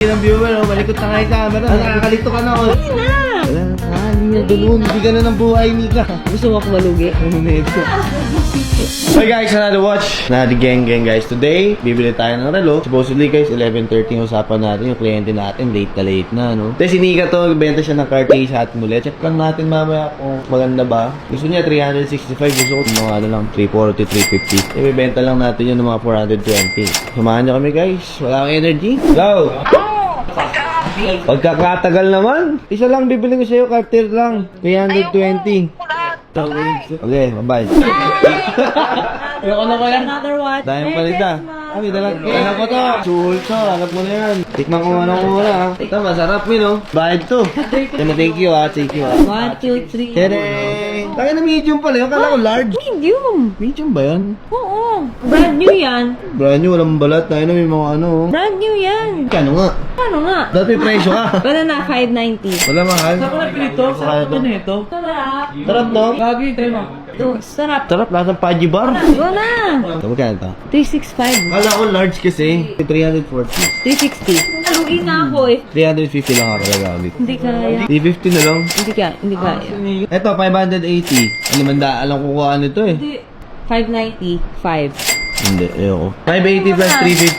ng viewer, oh, malikot na nga yung camera. Nakakalito ka na, oh. Hindi na! Wala na, hindi na ganun. Hindi ganun ang buhay, Nika. Gusto mo ako malugi? Ano na ito? Hi guys, another watch. Another gang guys. Today, bibili tayo ng relo. Supposedly guys, 11:30 yung usapan natin. Yung kliyente natin, late na, no? Tapos si Nika to, benta siya ng Cartier sa atin ulit. Check lang natin mamaya kung maganda ba. Gusto niya 365, gusto ko mga ano lang, 340, 350. Ibibenta lang natin yun ng mga 420. Samahan niyo kami guys. Wala akong energy. Go! Pagkakatagal naman. Isa lang bibili ko sa'yo, Cartier lang. 320. Okay, bye-bye. Another watch. Dahil palita. Ay, dalag. Ano ko to? Sulso, hanap mo na yan. Tikman ko ano ko muna ha. Ito, masarap mo no? Bayad to. Thank you ha, thank you ha. 1, 2, 3. Tere! Kaya na medium pala yun, kala ko large. Medium. Medium ba yan? Oo. Brand new yan. Brand new, walang balat. Tayo na may mga ano. Brand new yan. Kano nga? Ano nga? Dati may presyo ka. Wala na, 590. Wala mahal. Saan ko nagpilito? Sarap ko na ito. Sarap. Sarap no? Lagi, tayo mo. Ito, sarap. Sarap, lasang Paji bar. Go na. Ito, magkano to? 365. Kala ko large kasi. 340. 360. Nalugi na ako eh. 350 lang ako nagagamit. Hindi kaya. 350 na lang. Hindi kaya. Ito, 580. Alam ko kung ano ito eh. 590. 5. Hindi, ayoko. 580 plus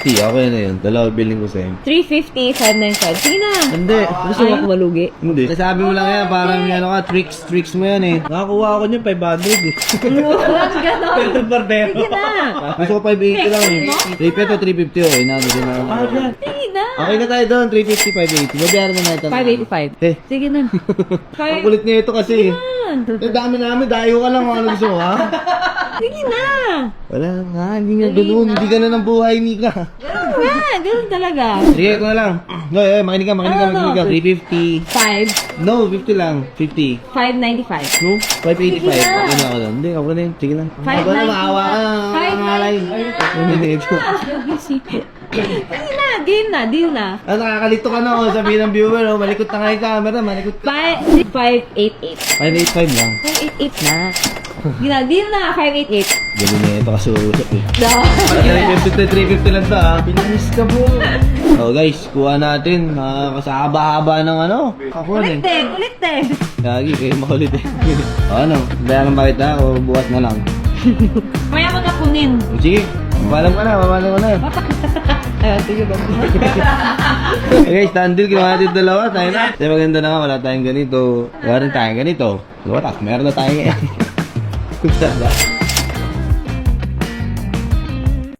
350. Okay na yun. Dalawa billing ko sa'yo. 350, 595. Sige na. Hindi. Gusto mo ako malugi? Hindi. Sabi mo lang yan, parang ano ka, tricks mo yan eh. Nakakuha ako niyan, 500 eh. Walang ganon. Sige na. Gusto ko 580 lang eh. 350 oh, inano din na. Sige na. Okay na tayo doon, 350, 580. Babayaran na natin. 585. Eh, Sige na. ang kulit niya ito kasi. Eh, dami namin, dayo ka lang kung ano gusto mo ha. Sige na. Wala nga, hindi nga ganun. Hindi ganun ang buhay, Nika. Ganun nga. Ganun talaga. Sige, ko na lang. Makinig ka. 350. 5. No, 50 lang. 50. 595. No? 585. Sige na. Ano ako doon? Hindi, ako na yun. Sige lang. 590. Aba na, maawa ka na. 590. Nangalay. Ano na ito? Sige na. Deal na. Deal na. Ah, nakakalito ka na. Oh. Sabihin ng viewer. Oh. Malikot na nga yung camera. Malikot. 588. 585 lang. 588 na. Gina, deal na. 588. Galing na ito kasi uusap eh. No. 350 lang to ha. Pinanis ka po. Oh guys, kuha natin. Kasahaba-haba ng ano. Kakuha Kulit eh. eh. Kulit eh. Lagi kayo makulit eh. Ano? Bayaran ba kita o bukas na lang? Kaya ko napunin. Sige. Mapalam ka na. Sige ba? Okay guys, standil. Ginawa natin dalawa. Tayo na. Kasi maganda na nga. Wala tayong ganito. Wala rin tayong ganito. Wala. Meron na tayong eh.